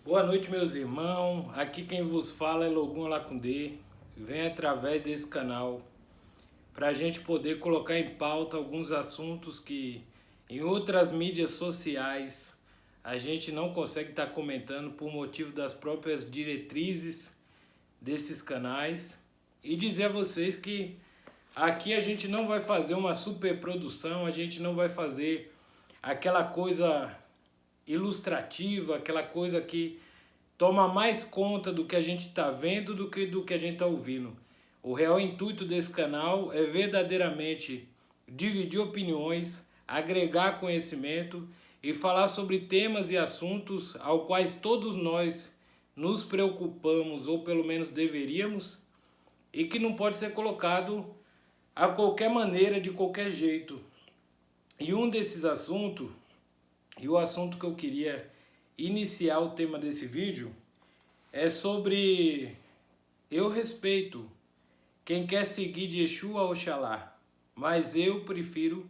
Boa noite, meus irmãos. Aqui quem vos fala é Logum Lacundê. Vem através desse canal para a gente poder colocar em pauta alguns assuntos que em outras mídias sociais a gente não consegue estar comentando por motivo das próprias diretrizes desses canais. E dizer a vocês que aqui a gente não vai fazer uma superprodução, a gente não vai fazer aquela coisa ilustrativa, aquela coisa que toma mais conta do que a gente está vendo do que a gente está ouvindo. O real intuito desse canal é verdadeiramente dividir opiniões, agregar conhecimento e falar sobre temas e assuntos ao quais todos nós nos preocupamos, ou pelo menos deveríamos, e que não pode ser colocado a qualquer maneira, de qualquer jeito. E um desses assuntos, e o assunto que eu queria iniciar o tema desse vídeo, é sobre eu respeito quem quer seguir de Exu a Oxalá, mas eu prefiro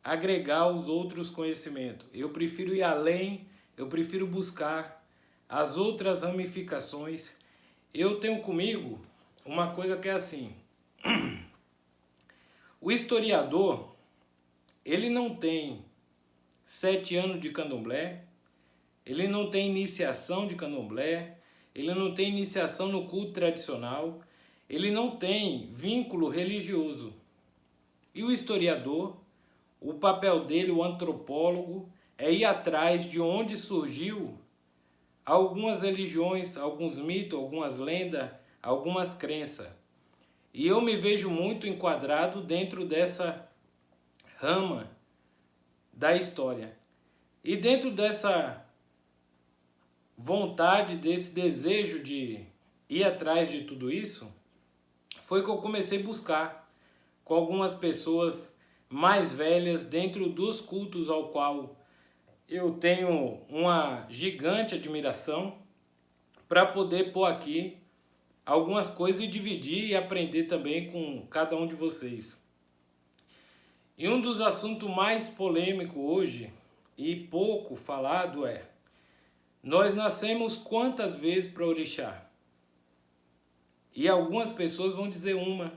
agregar os outros conhecimentos. Eu prefiro ir além, eu prefiro buscar as outras ramificações. Eu tenho comigo uma coisa que é assim: o historiador, ele não tem 7 anos de candomblé, ele não tem iniciação de candomblé, ele não tem iniciação no culto tradicional, ele não tem vínculo religioso. E o historiador, o papel dele, o antropólogo, é ir atrás de onde surgiu algumas religiões, alguns mitos, algumas lendas, algumas crenças. E eu me vejo muito enquadrado dentro dessa rama da história. E dentro dessa vontade, desse desejo de ir atrás de tudo isso, foi que eu comecei a buscar com algumas pessoas mais velhas dentro dos cultos ao qual eu tenho uma gigante admiração, para poder pôr aqui algumas coisas e dividir e aprender também com cada um de vocês. E um dos assuntos mais polêmicos hoje e pouco falado é: nós nascemos quantas vezes para orixá? E algumas pessoas vão dizer uma,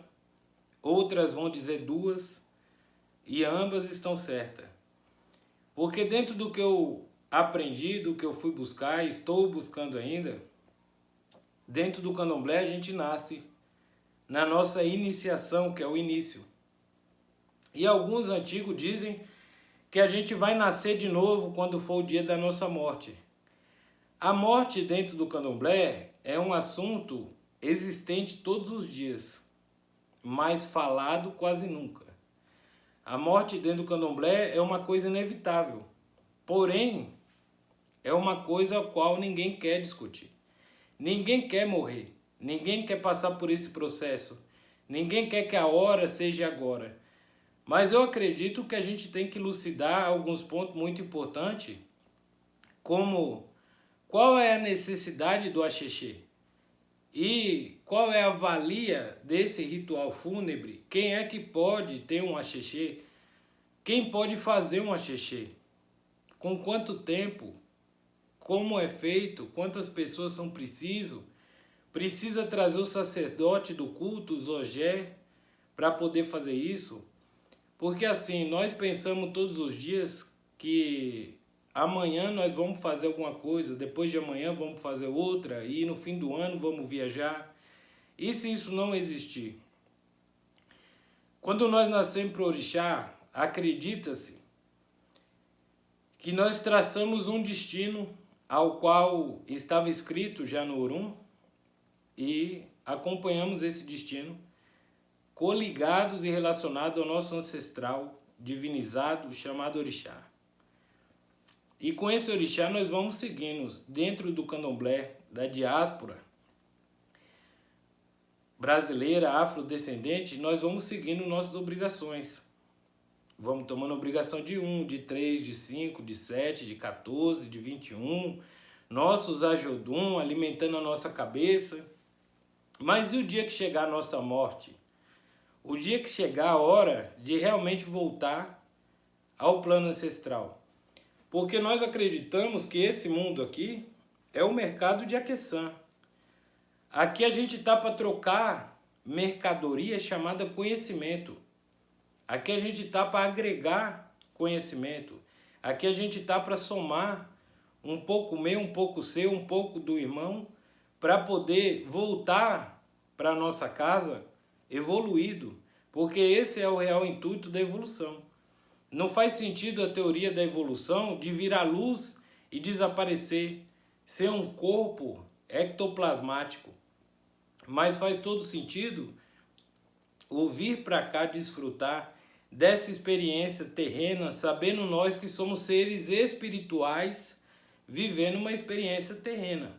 outras vão dizer duas, e ambas estão certas. Porque dentro do que eu aprendi, do que eu fui buscar, estou buscando ainda, dentro do candomblé a gente nasce na nossa iniciação, que é o início. E alguns antigos dizem que a gente vai nascer de novo quando for o dia da nossa morte. A morte dentro do candomblé é um assunto existente todos os dias, mas falado quase nunca. A morte dentro do candomblé é uma coisa inevitável, porém é uma coisa a qual ninguém quer discutir. Ninguém quer morrer, ninguém quer passar por esse processo, ninguém quer que a hora seja agora. Mas eu acredito que a gente tem que elucidar alguns pontos muito importantes, como qual é a necessidade do axixê e qual é a valia desse ritual fúnebre, quem é que pode ter um axixê, quem pode fazer um axixê, com quanto tempo, como é feito, quantas pessoas são precisa trazer o sacerdote do culto, o Zogé, para poder fazer isso. Porque assim, nós pensamos todos os dias que amanhã nós vamos fazer alguma coisa, depois de amanhã vamos fazer outra, e no fim do ano vamos viajar. E se isso não existir? Quando nós nascemos para o orixá, acredita-se que nós traçamos um destino ao qual estava escrito já no Orum, e acompanhamos esse destino coligados e relacionados ao nosso ancestral divinizado chamado orixá. E com esse orixá nós vamos seguindo dentro do candomblé, da diáspora brasileira, afrodescendente, nós vamos seguindo nossas obrigações. Vamos tomando obrigação de 1, de 3, de 5, de 7, de 14, de 21, nossos ajodum alimentando a nossa cabeça. Mas e o dia que chegar a nossa morte? O dia que chegar a hora de realmente voltar ao plano ancestral. Porque nós acreditamos que esse mundo aqui é o mercado de Aqueçã. Aqui a gente está para trocar mercadoria chamada conhecimento. Aqui a gente está para agregar conhecimento. Aqui a gente está para somar um pouco meu, um pouco seu, um pouco do irmão, para poder voltar para a nossa casa evoluído. Porque esse é o real intuito da evolução. Não faz sentido a teoria da evolução de vir à luz e desaparecer, ser um corpo ectoplasmático. Mas faz todo sentido o vir para cá desfrutar dessa experiência terrena, sabendo nós que somos seres espirituais vivendo uma experiência terrena.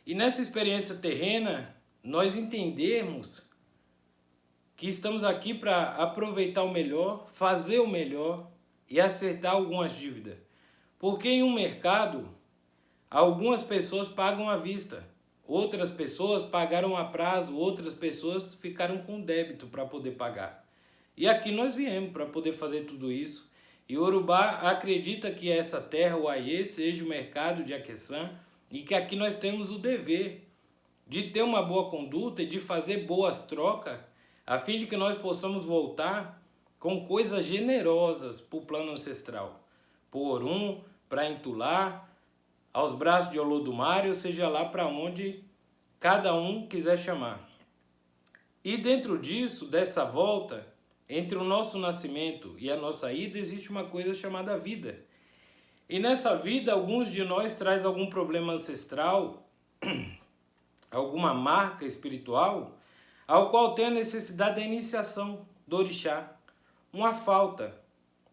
E nessa experiência terrena, nós entendemos que estamos aqui para aproveitar o melhor, fazer o melhor e acertar algumas dívidas. Porque em um mercado, algumas pessoas pagam à vista, outras pessoas pagaram a prazo, outras pessoas ficaram com débito para poder pagar. E aqui nós viemos para poder fazer tudo isso. E Urubá acredita que essa terra, o Aie, seja o mercado de Aqueçã e que aqui nós temos o dever de ter uma boa conduta e de fazer boas trocas, a fim de que nós possamos voltar com coisas generosas para o plano ancestral. Por para Intulá, aos braços de Olodumare, ou seja lá para onde cada um quiser chamar. E dentro disso, dessa volta, entre o nosso nascimento e a nossa ida, existe uma coisa chamada vida. E nessa vida, alguns de nós traz algum problema ancestral, alguma marca espiritual, ao qual tem a necessidade da iniciação do orixá, uma falta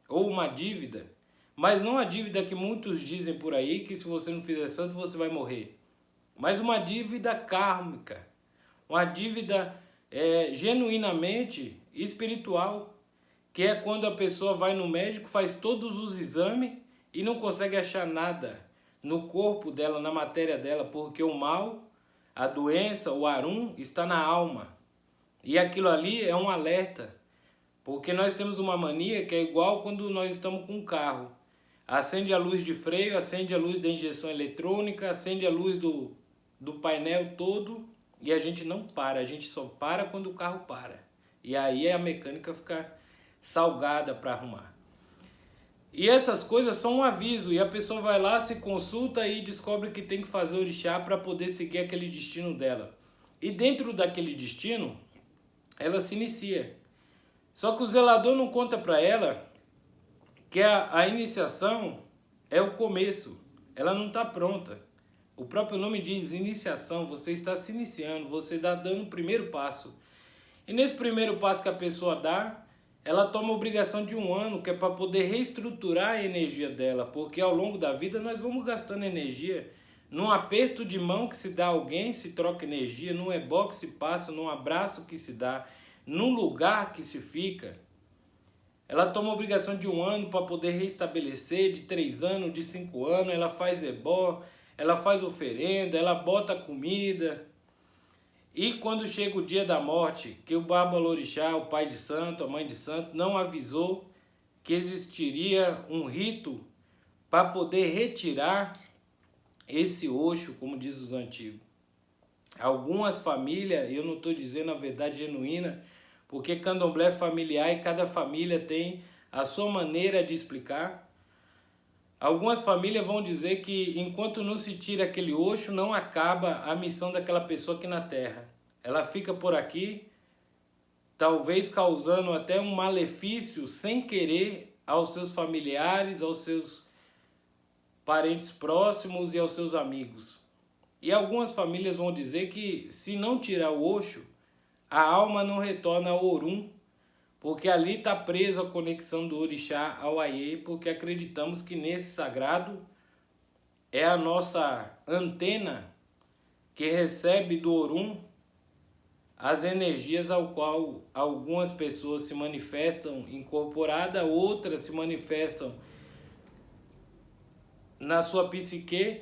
ou uma dívida, mas não a dívida que muitos dizem por aí, que se você não fizer santo você vai morrer, mas uma dívida kármica, uma dívida genuinamente espiritual, que é quando a pessoa vai no médico, faz todos os exames e não consegue achar nada no corpo dela, na matéria dela, porque o mal, a doença, o arum está na alma. E aquilo ali é um alerta, porque nós temos uma mania que é igual quando nós estamos com um carro. Acende a luz de freio, acende a luz da injeção eletrônica, acende a luz do painel todo e a gente não para, a gente só para quando o carro para. E aí a mecânica fica salgada para arrumar. E essas coisas são um aviso, e a pessoa vai lá, se consulta e descobre que tem que fazer orixá para poder seguir aquele destino dela. E dentro daquele destino, ela se inicia. Só que o zelador não conta para ela que a iniciação é o começo, ela não está pronta. O próprio nome diz iniciação, você está se iniciando, você está dando o primeiro passo. E nesse primeiro passo que a pessoa dá, ela toma a obrigação de 1 ano, que é para poder reestruturar a energia dela, porque ao longo da vida nós vamos gastando energia. Num aperto de mão que se dá a alguém, se troca energia, num ebó que se passa, num abraço que se dá, num lugar que se fica. Ela toma a obrigação de 1 ano para poder restabelecer, de 3 anos, de 5 anos, ela faz ebó, ela faz oferenda, ela bota comida. E quando chega o dia da morte, que o Babalorixá, o pai de santo, a mãe de santo, não avisou que existiria um rito para poder retirar esse Oxo, como diz os antigos. Algumas famílias, eu não estou dizendo a verdade genuína, porque candomblé é familiar e cada família tem a sua maneira de explicar. Algumas famílias vão dizer que enquanto não se tira aquele Oxo, não acaba a missão daquela pessoa aqui na Terra. Ela fica por aqui, talvez causando até um malefício sem querer aos seus familiares, aos seus parentes próximos e aos seus amigos. E algumas famílias vão dizer que se não tirar o Oxo, a alma não retorna ao Orum, porque ali está preso a conexão do orixá ao Aie, porque acreditamos que nesse sagrado é a nossa antena que recebe do Orum as energias ao qual algumas pessoas se manifestam incorporada, outras se manifestam na sua psique,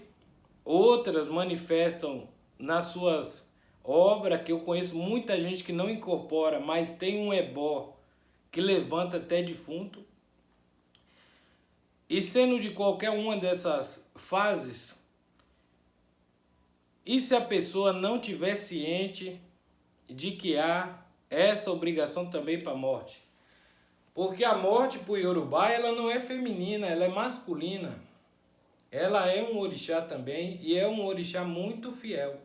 outras manifestam nas suas obras, que eu conheço muita gente que não incorpora, mas tem um ebó que levanta até defunto. E sendo de qualquer uma dessas fases, E se a pessoa não tiver ciente de que há essa obrigação também para a morte? Porque a morte para o Yorubá, ela não é feminina, ela é masculina. Ela é um orixá também e é um orixá muito fiel.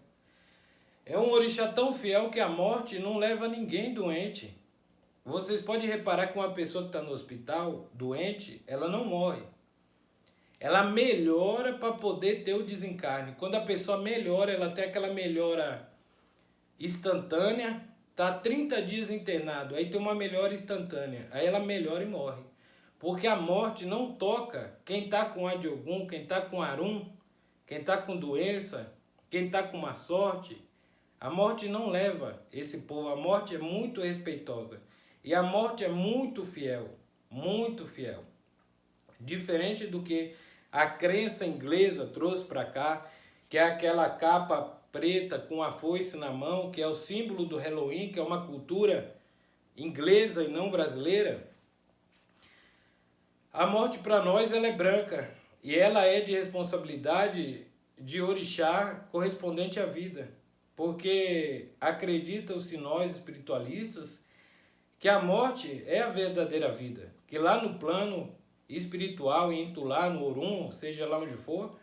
É um orixá tão fiel que a morte não leva ninguém doente. Vocês podem reparar que uma pessoa que está no hospital, doente, ela não morre. Ela melhora para poder ter o desencarne. Quando a pessoa melhora, ela tem aquela melhora instantânea, tá 30 dias internado, aí tem uma melhora instantânea, aí ela melhora e morre. Porque a morte não toca quem está com Adiogum, quem está com Arum, quem está com doença, quem está com má sorte. A morte não leva esse povo, a morte é muito respeitosa. E a morte é muito fiel, muito fiel. Diferente do que a crença inglesa trouxe para cá, que é aquela capa preta com a foice na mão, que é o símbolo do Halloween, que é uma cultura inglesa e não brasileira. A morte para nós ela é branca e ela é de responsabilidade de orixá correspondente à vida. Porque acreditam-se nós espiritualistas que a morte é a verdadeira vida. Que lá no plano espiritual, em Tulá, no Orum, seja lá onde for,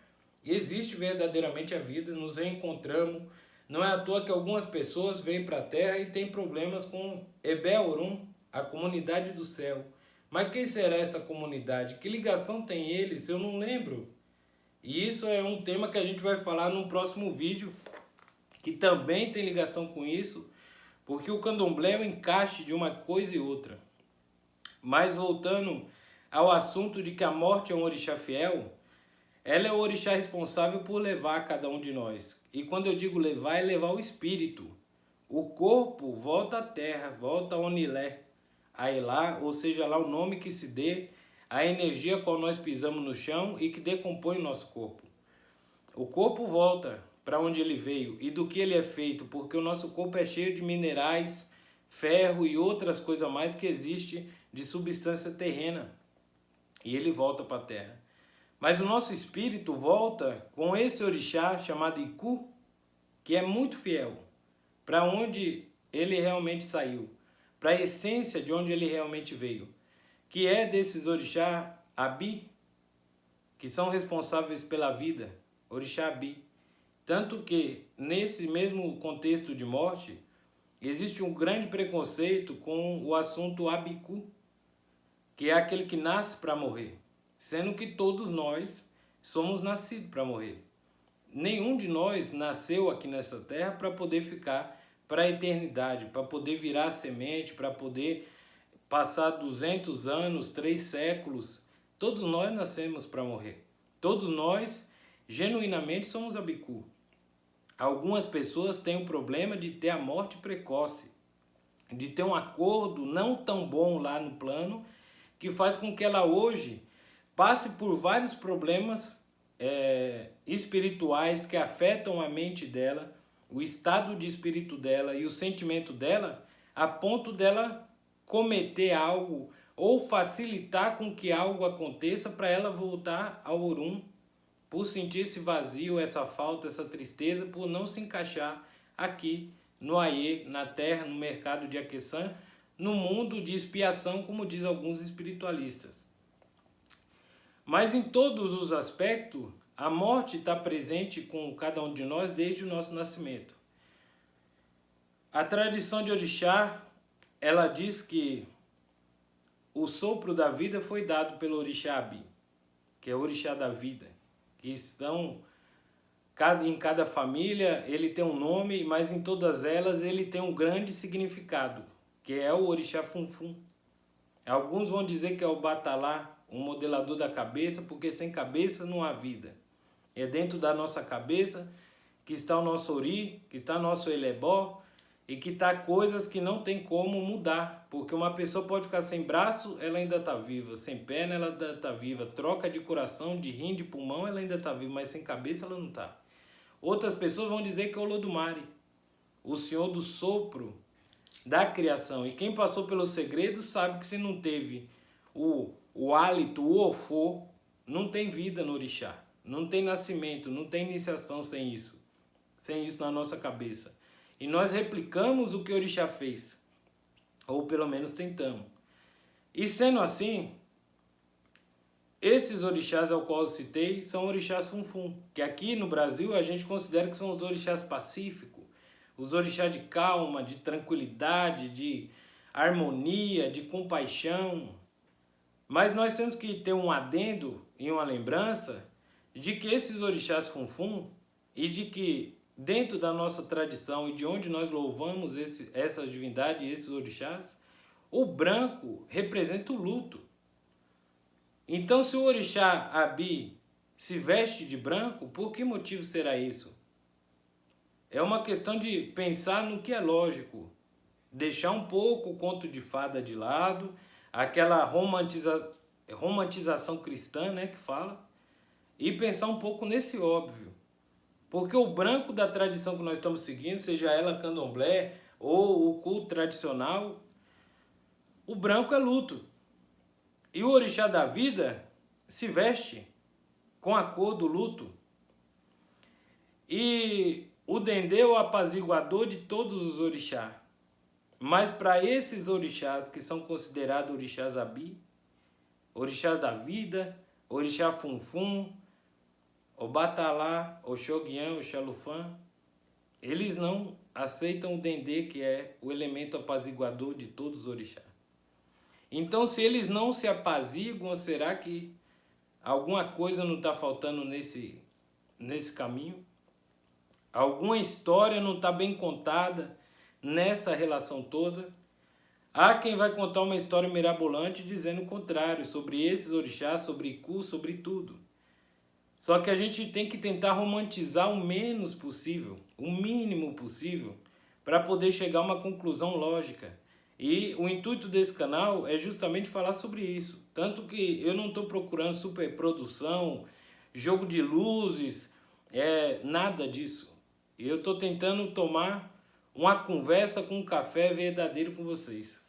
existe verdadeiramente a vida, nos reencontramos. Não é à toa que algumas pessoas vêm para a Terra e têm problemas com Ebé Orum, a comunidade do céu. Mas quem será essa comunidade? Que ligação tem eles? Eu não lembro. E isso é um tema que a gente vai falar no próximo vídeo, que também tem ligação com isso, porque o candomblé é o encaixe de uma coisa e outra. Mas voltando ao assunto de que a morte é um orixá fiel, ela é o orixá responsável por levar cada um de nós. E quando eu digo levar, é levar o espírito. O corpo volta à terra, volta a Onilé, a Elá, ou seja lá o nome que se dê, a energia qual nós pisamos no chão e que decompõe o nosso corpo. O corpo volta para onde ele veio e do que ele é feito, porque o nosso corpo é cheio de minerais, ferro e outras coisas mais que existe de substância terrena. E ele volta para a terra. Mas o nosso espírito volta com esse orixá chamado Iku, que é muito fiel, para onde ele realmente saiu, para a essência de onde ele realmente veio, que é desses orixá Abi, que são responsáveis pela vida, orixá Abi. Tanto que, nesse mesmo contexto de morte, existe um grande preconceito com o assunto Abiku, que é aquele que nasce para morrer, sendo que todos nós somos nascidos para morrer. Nenhum de nós nasceu aqui nessa terra para poder ficar para a eternidade, para poder virar semente, para poder passar 200 anos, 3 séculos. Todos nós nascemos para morrer. Todos nós, genuinamente, somos Abiku. Algumas pessoas têm o problema de ter a morte precoce, de ter um acordo não tão bom lá no plano, que faz com que ela hoje passe por vários problemas espirituais que afetam a mente dela, o estado de espírito dela e o sentimento dela, a ponto dela cometer algo ou facilitar com que algo aconteça para ela voltar ao Orum, por sentir esse vazio, essa falta, essa tristeza, por não se encaixar aqui no Aie, na terra, no mercado de Aqueçã, no mundo de expiação, como diz alguns espiritualistas. Mas em todos os aspectos, a morte está presente com cada um de nós desde o nosso nascimento. A tradição de Orixá, ela diz que o sopro da vida foi dado pelo Orixá Abi, que é o Orixá da vida, que estão em cada família, ele tem um nome, mas em todas elas ele tem um grande significado, que é o Orixá Funfun. Alguns vão dizer que é o Batalá, um modelador da cabeça, porque sem cabeça não há vida. É dentro da nossa cabeça que está o nosso Ori, que está o nosso Elebó, e que está coisas que não tem como mudar, porque uma pessoa pode ficar sem braço, ela ainda está viva, sem perna ela ainda está viva, troca de coração, de rim, de pulmão, ela ainda está viva, mas sem cabeça ela não está. Outras pessoas vão dizer que é o Olodumare, o senhor do sopro da criação, e quem passou pelo segredo sabe que se não teve o hálito, o ofô, não tem vida no orixá, não tem nascimento, não tem iniciação sem isso. sem isso na nossa cabeça. E nós replicamos o que o orixá fez, ou pelo menos tentamos. E sendo assim, esses orixás ao qual eu citei são orixás funfun, que aqui no Brasil a gente considera que são os orixás pacíficos, os orixás de calma, de tranquilidade, de harmonia, de compaixão. Mas nós temos que ter um adendo e uma lembrança de que esses orixás funfun e de que dentro da nossa tradição e de onde nós louvamos essa divindade e esses orixás, o branco representa o luto. Então, se o orixá Abi se veste de branco, por que motivo será isso? É uma questão de pensar no que é lógico, deixar um pouco o conto de fada de lado, aquela romantização cristã, né, que fala, e pensar um pouco nesse óbvio. Porque o branco da tradição que nós estamos seguindo, seja ela candomblé ou o culto tradicional, o branco é luto. E o orixá da vida se veste com a cor do luto. E o Dendê é o apaziguador de todos os orixás. Mas para esses orixás que são considerados orixás Abi, orixás da vida, orixá funfun, Obatalá, Oxoguian, Oxalufã, eles não aceitam o Dendê, que é o elemento apaziguador de todos os orixás. Então, se eles não se apaziguam, será que alguma coisa não está faltando nesse caminho? Alguma história não está bem contada nessa relação toda? Há quem vai contar uma história mirabolante dizendo o contrário, sobre esses orixás, sobre Iku, sobre tudo. Só que a gente tem que tentar romantizar o menos possível, o mínimo possível, para poder chegar a uma conclusão lógica. E o intuito desse canal é justamente falar sobre isso. Tanto que eu não estou procurando superprodução, jogo de luzes, nada disso. Eu estou tentando tomar uma conversa com um café verdadeiro com vocês.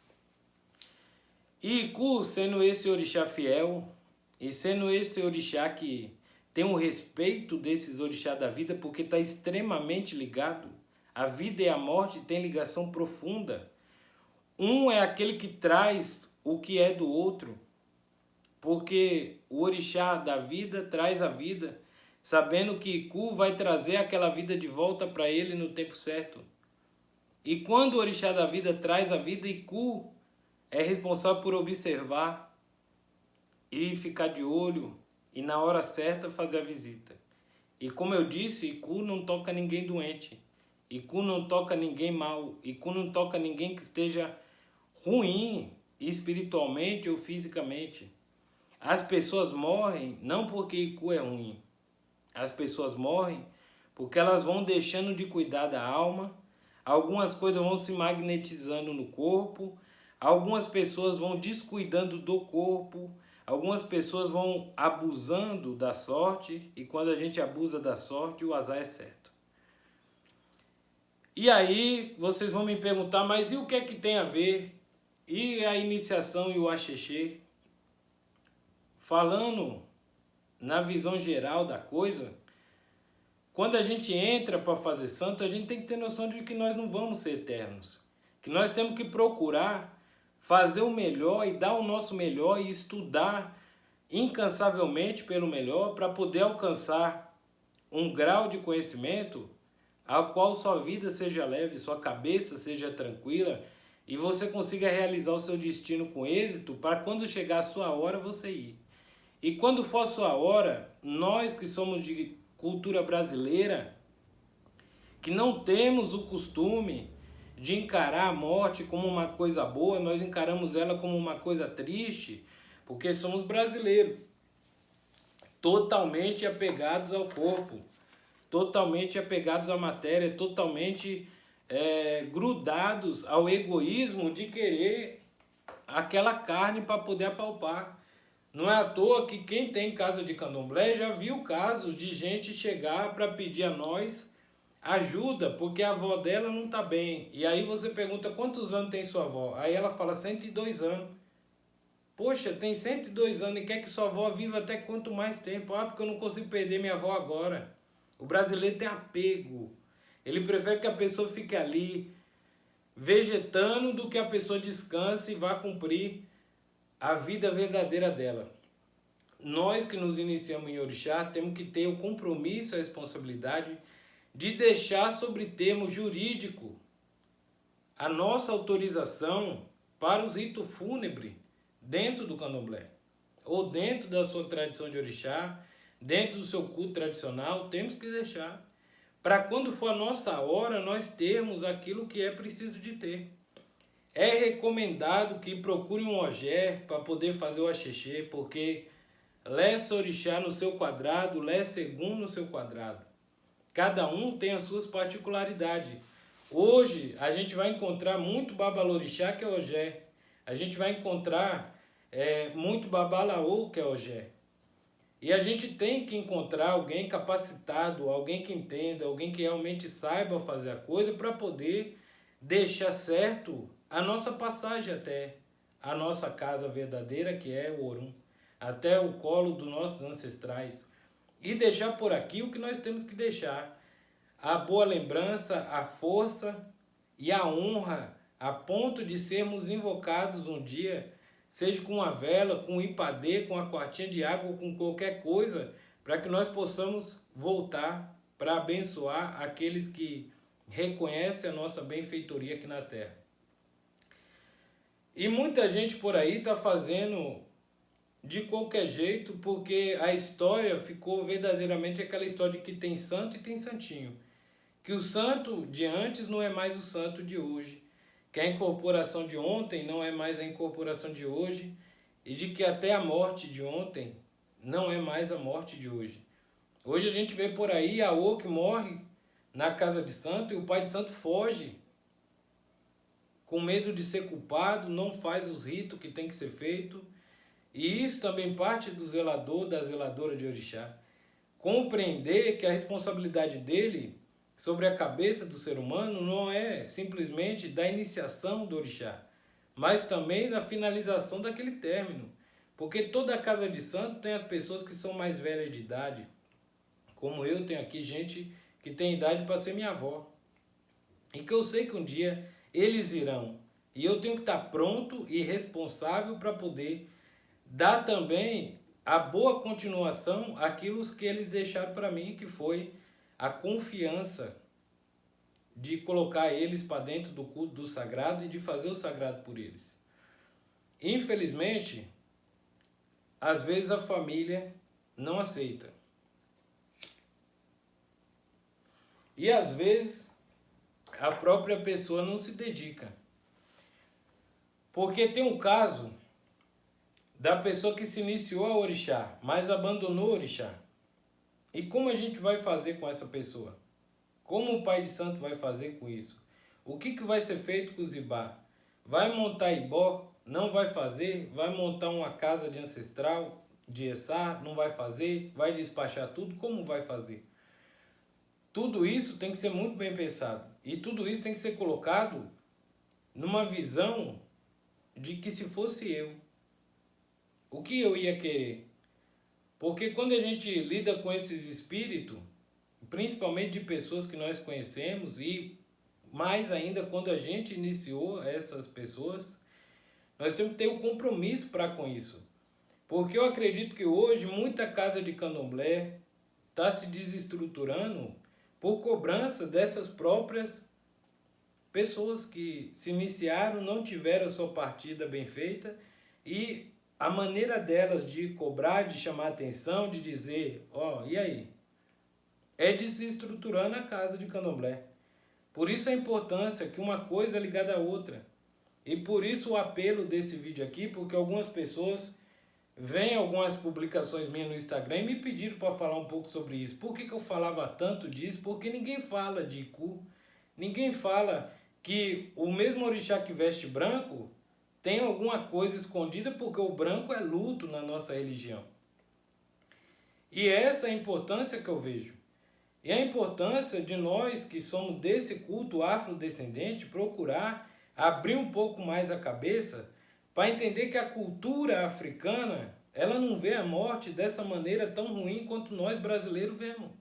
E Iku, sendo esse orixá fiel, e sendo esse orixá que tem um respeito desses orixás da vida, porque está extremamente ligado. A vida e a morte têm ligação profunda. Um é aquele que traz o que é do outro, porque o orixá da vida traz a vida, sabendo que Iku vai trazer aquela vida de volta para ele no tempo certo. E quando o orixá da vida traz a vida, Iku é responsável por observar e ficar de olho e na hora certa fazer a visita. E como eu disse, Iku não toca ninguém doente, Iku não toca ninguém mal, Iku não toca ninguém que esteja ruim espiritualmente ou fisicamente. As pessoas morrem não porque Iku é ruim. As pessoas morrem porque elas vão deixando de cuidar da alma, algumas coisas vão se magnetizando no corpo, algumas pessoas vão descuidando do corpo, algumas pessoas vão abusando da sorte, e quando a gente abusa da sorte, o azar é certo. E aí vocês vão me perguntar, mas e o que é que tem a ver? E a iniciação e o axixê? Falando na visão geral da coisa, quando a gente entra para fazer santo, a gente tem que ter noção de que nós não vamos ser eternos. Que nós temos que procurar fazer o melhor e dar o nosso melhor e estudar incansavelmente pelo melhor para poder alcançar um grau de conhecimento ao qual sua vida seja leve, sua cabeça seja tranquila e você consiga realizar o seu destino com êxito para quando chegar a sua hora você ir. E quando for a sua hora, nós que somos de cultura brasileira, que não temos o costume de encarar a morte como uma coisa boa, nós encaramos ela como uma coisa triste, porque somos brasileiros, totalmente apegados ao corpo, totalmente apegados à matéria, totalmente grudados ao egoísmo de querer aquela carne para poder apalpar. Não é à toa que quem tem casa de candomblé já viu casos de gente chegar para pedir a nós ajuda, porque a avó dela não está bem. E aí você pergunta quantos anos tem sua avó? Aí ela fala 102 anos. Poxa, tem 102 anos e quer que sua avó viva até quanto mais tempo? Ah, porque eu não consigo perder minha avó agora. O brasileiro tem apego. Ele prefere que a pessoa fique ali vegetando do que a pessoa descanse e vá cumprir a vida verdadeira dela. Nós que nos iniciamos em Orixá temos que ter o compromisso, a responsabilidade de deixar sobre termo jurídico a nossa autorização para os ritos fúnebres dentro do candomblé, ou dentro da sua tradição de orixá, dentro do seu culto tradicional, temos que deixar, para quando for a nossa hora, nós termos aquilo que é preciso de ter. É recomendado que procure um ogé para poder fazer o axixê, porque Lé orixá no seu quadrado, Lé Segum no seu quadrado. Cada um tem as suas particularidades. Hoje a gente vai encontrar muito babalorixá, que é ogé. A gente vai encontrar muito babalaô, que é ogé. E a gente tem que encontrar alguém capacitado, alguém que entenda, alguém que realmente saiba fazer a coisa para poder deixar certo a nossa passagem até a nossa casa verdadeira, que é o Orum, até o colo dos nossos ancestrais. E deixar por aqui o que nós temos que deixar. A boa lembrança, a força e a honra, a ponto de sermos invocados um dia, seja com uma vela, com um ipadê, com uma quartinha de água ou com qualquer coisa, para que nós possamos voltar para abençoar aqueles que reconhecem a nossa benfeitoria aqui na Terra. E muita gente por aí está fazendo de qualquer jeito, porque a história ficou verdadeiramente aquela história de que tem santo e tem santinho. Que o santo de antes não é mais o santo de hoje, que a incorporação de ontem não é mais a incorporação de hoje, e de que até a morte de ontem não é mais a morte de hoje. Hoje a gente vê por aí a O que morre na casa de santo e o pai de santo foge, com medo de ser culpado, não faz os ritos que tem que ser feito, e isso também parte do zelador, da zeladora de orixá. Compreender que a responsabilidade dele sobre a cabeça do ser humano não é simplesmente da iniciação do orixá, mas também da finalização daquele término. Porque toda a casa de santo tem as pessoas que são mais velhas de idade. Como eu, tenho aqui gente que tem idade para ser minha avó. E que eu sei que um dia eles irão. E eu tenho que estar pronto e responsável para poder dar também a boa continuação àquilo que eles deixaram para mim, que foi a confiança de colocar eles para dentro do culto do sagrado e de fazer o sagrado por eles. Infelizmente, às vezes a família não aceita. E às vezes a própria pessoa não se dedica. Porque tem um caso da pessoa que se iniciou a orixá, mas abandonou o orixá. E como a gente vai fazer com essa pessoa? Como o pai de santo vai fazer com isso? O que vai ser feito com o zibá? Vai montar ibó? Não vai fazer? Vai montar uma casa de ancestral, de Essá? Não vai fazer? Vai despachar tudo? Como vai fazer? Tudo isso tem que ser muito bem pensado. E tudo isso tem que ser colocado numa visão de que se fosse eu, o que eu ia querer? Porque quando a gente lida com esses espíritos, principalmente de pessoas que nós conhecemos, e mais ainda quando a gente iniciou essas pessoas, nós temos que ter o compromisso para com isso. Porque eu acredito que hoje muita casa de candomblé está se desestruturando por cobrança dessas próprias pessoas que se iniciaram, não tiveram a sua partida bem feita, e a maneira delas de cobrar, de chamar atenção, de dizer, ó, e aí? É desestruturando a casa de candomblé. Por isso a importância que uma coisa é ligada à outra. E por isso o apelo desse vídeo aqui, porque algumas pessoas veem algumas publicações minhas no Instagram e me pediram para falar um pouco sobre isso. Por que eu falava tanto disso? Porque ninguém fala de Iku, ninguém fala que o mesmo orixá que veste branco tem alguma coisa escondida, porque o branco é luto na nossa religião. E essa é a importância que eu vejo. E a importância de nós que somos desse culto afrodescendente procurar abrir um pouco mais a cabeça para entender que a cultura africana, ela não vê a morte dessa maneira tão ruim quanto nós brasileiros vemos.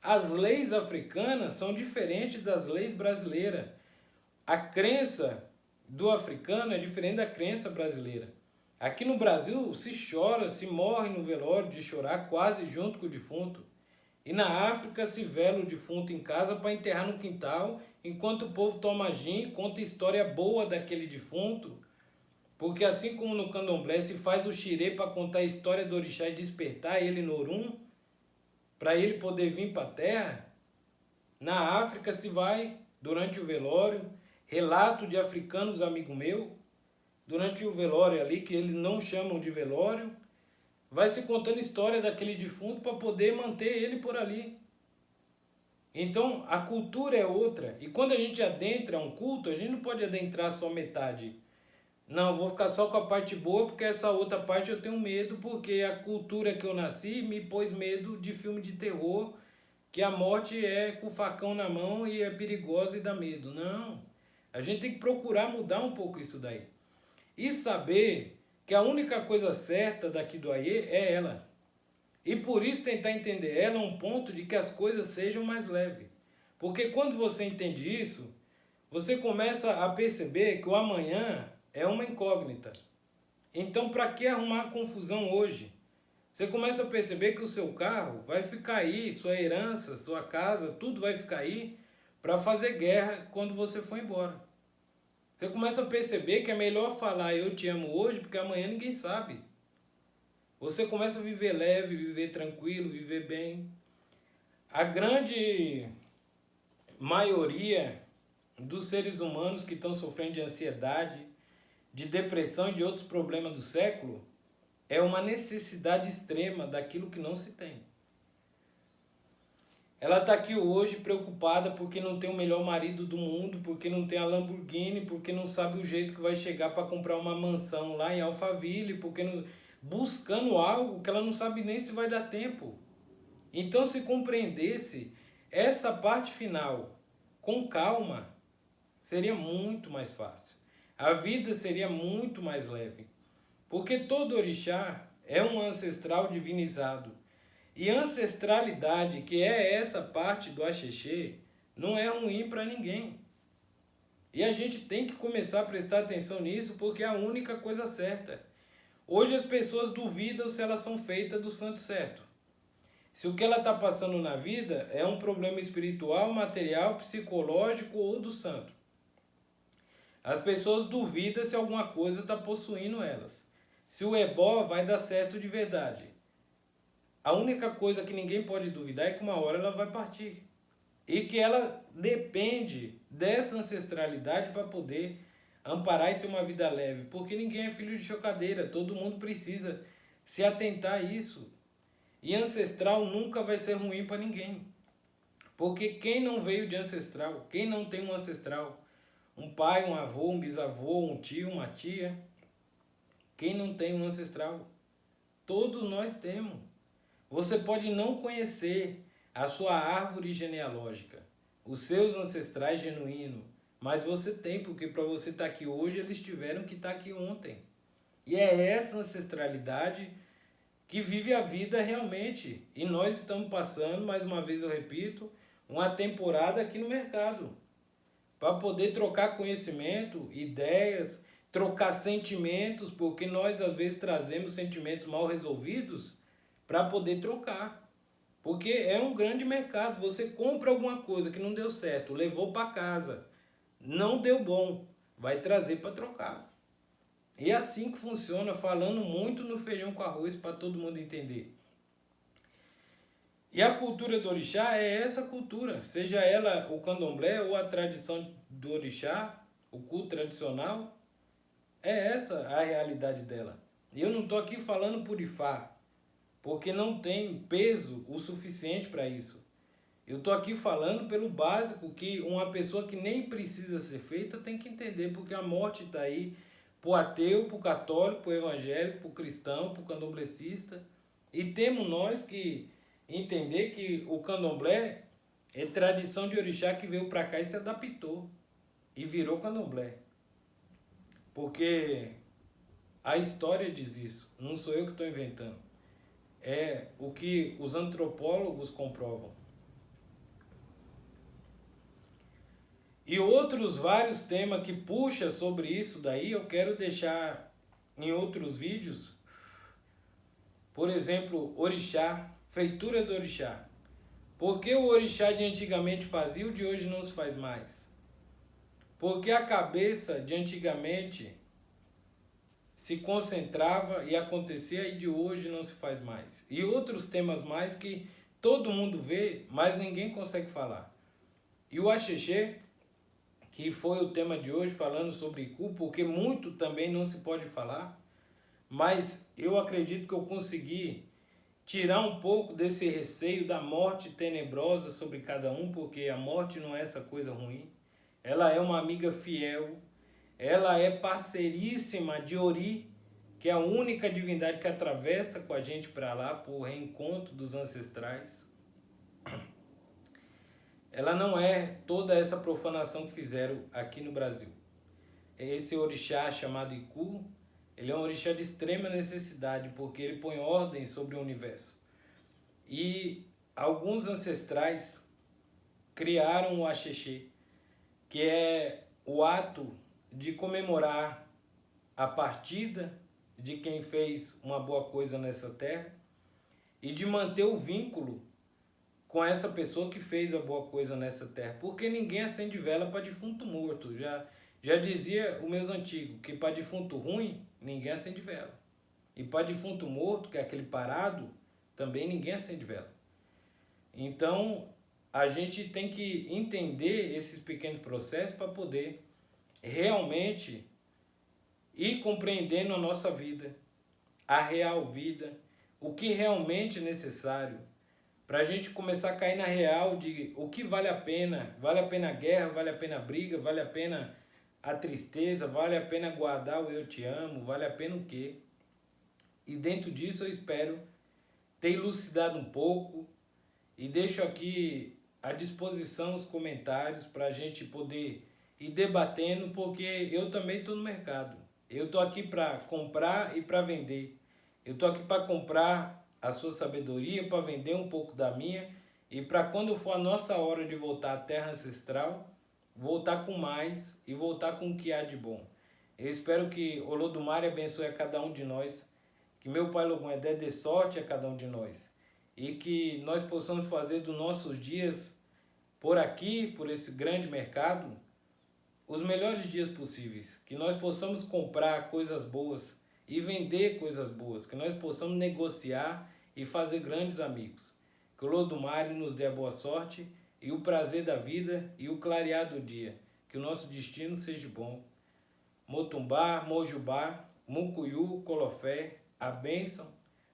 As leis africanas são diferentes das leis brasileiras. A crença do africano é diferente da crença brasileira. Aqui no Brasil se chora, se morre no velório de chorar quase junto com o defunto. E na África se vela o defunto em casa para enterrar no quintal, enquanto o povo toma gin, conta história boa daquele defunto. Porque assim como no candomblé se faz o xirê para contar a história do orixá e despertar ele no Orum, para ele poder vir para a terra, na África se vai, durante o velório, relato de africanos amigo meu, durante o velório ali, que eles não chamam de velório, vai se contando história daquele defunto para poder manter ele por ali. Então a cultura é outra. E quando a gente adentra um culto, a gente não pode adentrar só metade. Não, eu vou ficar só com a parte boa, porque essa outra parte eu tenho medo, porque a cultura que eu nasci me pôs medo de filme de terror, que a morte é com o facão na mão e é perigosa e dá medo. Não. A gente tem que procurar mudar um pouco isso daí. E saber que a única coisa certa daqui do Aie é ela. E por isso tentar entender ela a um ponto de que as coisas sejam mais leves. Porque quando você entende isso, você começa a perceber que o amanhã é uma incógnita. Então, para que arrumar confusão hoje? Você começa a perceber que o seu carro vai ficar aí, sua herança, sua casa, tudo vai ficar aí para fazer guerra quando você for embora. Você começa a perceber que é melhor falar eu te amo hoje, porque amanhã ninguém sabe. Você começa a viver leve, viver tranquilo, viver bem. A grande maioria dos seres humanos que estão sofrendo de ansiedade, de depressão e de outros problemas do século, é uma necessidade extrema daquilo que não se tem. Ela está aqui hoje preocupada porque não tem o melhor marido do mundo, porque não tem a Lamborghini, porque não sabe o jeito que vai chegar para comprar uma mansão lá em Alphaville, porque não... buscando algo que ela não sabe nem se vai dar tempo. Então, se compreendesse essa parte final com calma, seria muito mais fácil. A vida seria muito mais leve. Porque todo orixá é um ancestral divinizado. E ancestralidade, que é essa parte do axixê, não é ruim para ninguém. E a gente tem que começar a prestar atenção nisso, porque é a única coisa certa. Hoje as pessoas duvidam se elas são feitas do santo certo. Se o que ela está passando na vida é um problema espiritual, material, psicológico ou do santo. As pessoas duvidam se alguma coisa está possuindo elas. Se o ebó vai dar certo de verdade. A única coisa que ninguém pode duvidar é que uma hora ela vai partir. E que ela depende dessa ancestralidade para poder amparar e ter uma vida leve. Porque ninguém é filho de chocadeira. Todo mundo precisa se atentar a isso. E ancestral nunca vai ser ruim para ninguém. Porque quem não veio de ancestral, quem não tem um ancestral, um pai, um avô, um bisavô, um tio, uma tia, quem não tem um ancestral? Todos nós temos. Você pode não conhecer a sua árvore genealógica, os seus ancestrais genuínos, mas você tem, porque para você estar aqui hoje, eles tiveram que estar aqui ontem. E é essa ancestralidade que vive a vida realmente. E nós estamos passando, mais uma vez eu repito, uma temporada aqui no mercado, para poder trocar conhecimento, ideias, trocar sentimentos, porque nós às vezes trazemos sentimentos mal resolvidos para poder trocar. Porque é um grande mercado. Você compra alguma coisa que não deu certo, levou para casa, não deu bom, vai trazer para trocar. E é assim que funciona, falando muito no feijão com arroz para todo mundo entender. E a cultura do orixá é essa cultura, seja ela o candomblé ou a tradição do orixá, o culto tradicional, é essa a realidade dela. E eu não estou aqui falando por Ifá, porque não tem peso o suficiente para isso. Eu estou aqui falando pelo básico que uma pessoa que nem precisa ser feita tem que entender, porque a morte está aí para o ateu, para o católico, para o evangélico, para o cristão, para o candomblecista. E temos nós que entender que o candomblé é tradição de orixá que veio para cá e se adaptou e virou candomblé. Porque a história diz isso, não sou eu que estou inventando. É o que os antropólogos comprovam. E outros vários temas que puxa sobre isso daí eu quero deixar em outros vídeos. Por exemplo, orixá, feitura do orixá. Por que o orixá de antigamente fazia, o de hoje não se faz mais? Porque a cabeça de antigamente se concentrava e acontecia e de hoje não se faz mais. E outros temas mais que todo mundo vê, mas ninguém consegue falar. E o axixê, que foi o tema de hoje, falando sobre Iku, porque muito também não se pode falar, mas eu acredito que eu consegui tirar um pouco desse receio da morte tenebrosa sobre cada um, porque a morte não é essa coisa ruim. Ela é uma amiga fiel, ela é parceiríssima de Ori, que é a única divindade que atravessa com a gente para lá por reencontro dos ancestrais. Ela não é toda essa profanação que fizeram aqui no Brasil. Esse orixá chamado Iku, ele é um orixá de extrema necessidade, porque ele põe ordem sobre o universo. E alguns ancestrais criaram o axixê, que é o ato de comemorar a partida de quem fez uma boa coisa nessa terra e de manter o vínculo com essa pessoa que fez a boa coisa nessa terra. Porque ninguém acende vela para defunto morto. Já dizia os meus antigos que para defunto ruim, ninguém acende vela. E para defunto morto, que é aquele parado, também ninguém acende vela. Então, a gente tem que entender esses pequenos processos para poder realmente ir compreendendo a nossa vida, a real vida, o que realmente é necessário, para a gente começar a cair na real de o que vale a pena a guerra, vale a pena a briga, vale a pena a tristeza, vale a pena guardar o eu te amo, vale a pena o quê? E dentro disso eu espero ter elucidado um pouco e deixo aqui à disposição os comentários para a gente poder ir debatendo, porque eu também estou no mercado. Eu estou aqui para comprar e para vender. Eu estou aqui para comprar a sua sabedoria, para vender um pouco da minha e para quando for a nossa hora de voltar à terra ancestral, voltar com mais e voltar com o que há de bom. Eu espero que Olodumare abençoe a cada um de nós, que meu Pai Logum-Edé dê sorte a cada um de nós e que nós possamos fazer dos nossos dias por aqui, por esse grande mercado, os melhores dias possíveis, que nós possamos comprar coisas boas e vender coisas boas, que nós possamos negociar e fazer grandes amigos. Que o Olodumare nos dê a boa sorte e o prazer da vida e o clarear do dia. Que o nosso destino seja bom. Motumbá, Mojubá, Mucuyu, Colofé, a bênção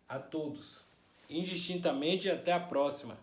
a todos. Indistintamente e até a próxima.